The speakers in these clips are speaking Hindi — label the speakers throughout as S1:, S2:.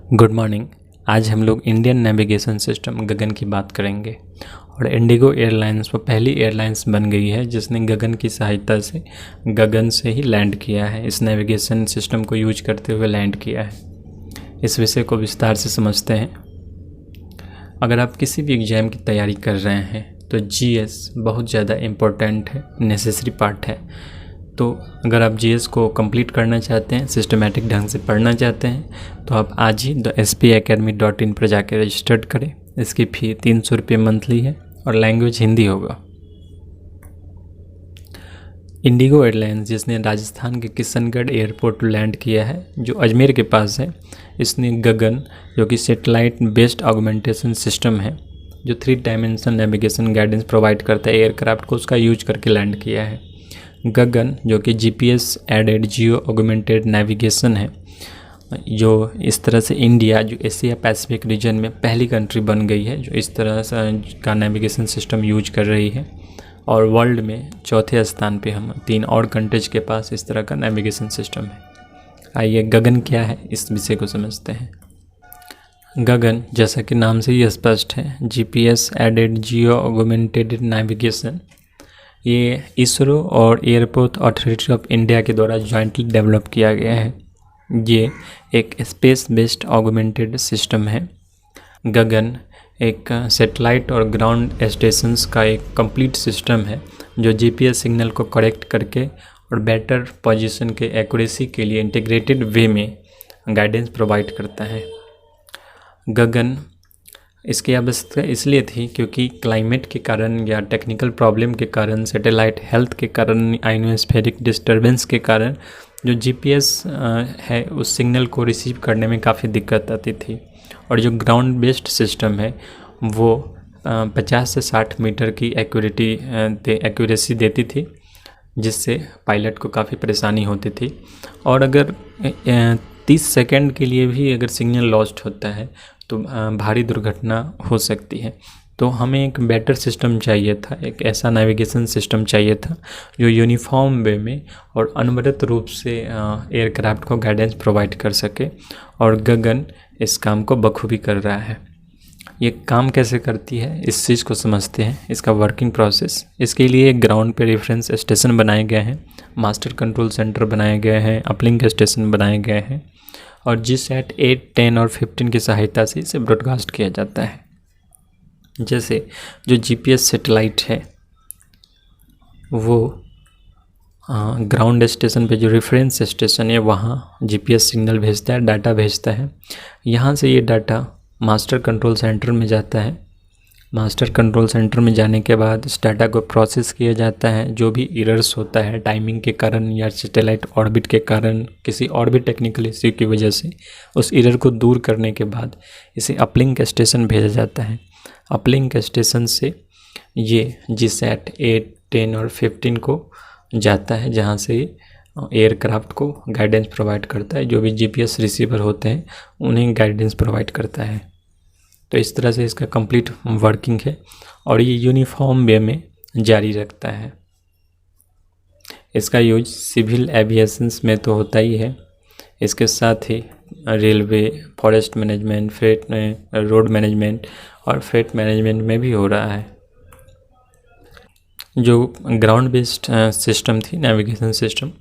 S1: Good morning. आज हम लोग इंडियन नेविगेशन सिस्टम गगन की बात करेंगे। और इंडिगो एयरलाइंस वो पहली एयरलाइंस बन गई है जिसने गगन की सहायता से गगन से ही लैंड किया है, इस नेविगेशन सिस्टम को यूज करते हुए लैंड किया है। इस विषय को विस्तार से समझते हैं। अगर आप किसी भी एग्ज़ाम की तैयारी कर रहे हैं तो जीएस बहुत ज़्यादा इम्पोर्टेंट है, नेसेसरी पार्ट है। तो अगर आप जीएस को कंप्लीट करना चाहते हैं, सिस्टमेटिक ढंग से पढ़ना चाहते हैं, तो आप आज ही spacademy.in पर जाकर रजिस्टर्ड करें। इसकी फ़ी 300 रुपये मंथली है और लैंग्वेज हिंदी होगा। इंडिगो एयरलाइंस जिसने राजस्थान के किशनगढ़ एयरपोर्ट लैंड किया है, जो अजमेर के पास है, इसने गगन जो कि सैटेलाइट बेस्ड ऑगमेंटेशन सिस्टम है, जो 3 डायमेंशन नेविगेशन गाइडेंस प्रोवाइड करता है एयरक्राफ्ट को, उसका यूज करके लैंड किया है। गगन जो कि GPS aided geo augmented navigation है, जो इस तरह से इंडिया जो एशिया पैसिफिक रीजन में पहली कंट्री बन गई है जो इस तरह से का नेविगेशन सिस्टम यूज कर रही है। और वर्ल्ड में चौथे स्थान पे हम 3 और कंट्रीज के पास इस तरह का नेविगेशन सिस्टम है। आइए गगन क्या है इस विषय को समझते हैं। गगन जैसा कि नाम से ही स्पष्ट है, GPS aided geo augmented navigation, ये इसरो और एयरपोर्ट अथॉरिटी ऑफ इंडिया के द्वारा जॉइंटली डेवलप किया गया है। ये एक स्पेस बेस्ड ऑगमेंटेड सिस्टम है। गगन एक सैटेलाइट और ग्राउंड स्टेशंस का एक कंप्लीट सिस्टम है जो जीपीएस सिग्नल को करेक्ट करके और बेटर पोजीशन के एक्यूरेसी के लिए इंटीग्रेटेड वे में गाइडेंस प्रोवाइड करता है। गगन इसकी आवश्यकता इसलिए थी क्योंकि क्लाइमेट के कारण या टेक्निकल प्रॉब्लम के कारण, सैटेलाइट हेल्थ के कारण, आइनोस्फेरिक डिस्टर्बेंस के कारण जो जीपीएस है उस सिग्नल को रिसीव करने में काफ़ी दिक्कत आती थी। और जो ग्राउंड बेस्ड सिस्टम है वो 50 से 60 मीटर की एक्यूरेसी देती थी, जिससे पायलट को काफ़ी परेशानी होती थी। और अगर 30 सेकंड के लिए भी अगर सिग्नल लॉस्ट होता है तो भारी दुर्घटना हो सकती है। तो हमें एक बेटर सिस्टम चाहिए था, एक ऐसा नेविगेशन सिस्टम चाहिए था जो यूनिफॉर्म वे में और अनवरत रूप से एयरक्राफ्ट को गाइडेंस प्रोवाइड कर सके। और गगन इस काम को बखूबी कर रहा है। ये काम कैसे करती है इस चीज़ को समझते हैं, इसका वर्किंग प्रोसेस। इसके लिए एक ग्राउंड पे रेफरेंस स्टेशन बनाए गए हैं, मास्टर कंट्रोल सेंटर बनाए गए हैं, अपलिंक स्टेशन बनाए गए हैं और GSAT 8, 10 और 15 की सहायता से इसे ब्रॉडकास्ट किया जाता है। जैसे जो जीपीएस सैटेलाइट है वो ग्राउंड स्टेशन पे जो रेफरेंस स्टेशन है वहाँ जीपीएस सिग्नल भेजता है, डाटा भेजता है। यहाँ से ये डाटा मास्टर कंट्रोल सेंटर में जाता है। मास्टर कंट्रोल सेंटर में जाने के बाद इस डाटा को प्रोसेस किया जाता है। जो भी एरर्स होता है टाइमिंग के कारण या सैटेलाइट ऑर्बिट के कारण, किसी और भी टेक्निकल इश्यू की वजह से, उस एरर को दूर करने के बाद इसे अपलिंक स्टेशन भेजा जाता है। अपलिंक स्टेशन से ये GSAT 8, 10 और 15 को जाता है, जहाँ से एयरक्राफ्ट को गाइडेंस प्रोवाइड करता है। जो भी जीपीएस रिसीवर होते हैं उन्हें गाइडेंस प्रोवाइड करता है। तो इस तरह से इसका कंप्लीट वर्किंग है और ये यूनिफॉर्म वे में जारी रखता है। इसका यूज सिविल एविएशंस में तो होता ही है, इसके साथ ही railway, forest management, freight road management और फ्रेट मैनेजमेंट में भी हो रहा है। जो ग्राउंड बेस्ड सिस्टम थी नेविगेशन सिस्टम,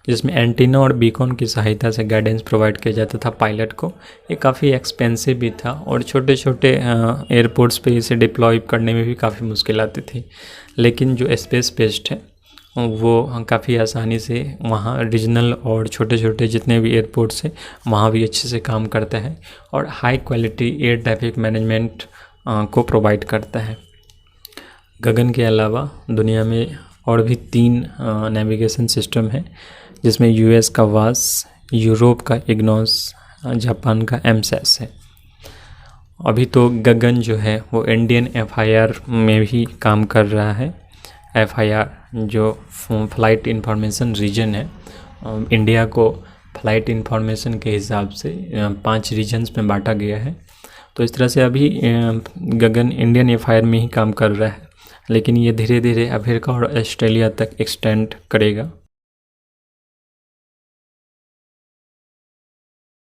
S1: जिसमें एंटीना और बीकॉन की सहायता से गाइडेंस प्रोवाइड किया जाता था पायलट को, ये काफ़ी एक्सपेंसिव भी था और छोटे छोटे एयरपोर्ट्स पे इसे डिप्लॉय करने में भी काफ़ी मुश्किल आती थी। लेकिन जो स्पेस बेस्ड है वो काफ़ी आसानी से वहाँ रीजनल और छोटे छोटे जितने भी एयरपोर्ट्स हैं वहाँ भी अच्छे से काम करता है और high quality air traffic management को प्रोवाइड करता है। गगन के अलावा दुनिया में और भी 3 नेविगेशन सिस्टम है, जिसमें यूएस का वास, यूरोप का इग्नोस, जापान का एमसेस है। अभी तो गगन जो है वो इंडियन FIR में भी काम कर रहा है। FIR जो फ्लाइट इंफॉर्मेशन रीजन है, इंडिया को फ्लाइट इंफॉर्मेशन के हिसाब से 5 रीजन्स में बांटा गया है। तो इस तरह से अभी गगन इंडियन FIR में ही काम कर रहा है, लेकिन ये धीरे धीरे अमेरिका और ऑस्ट्रेलिया तक एक्सटेंड करेगा।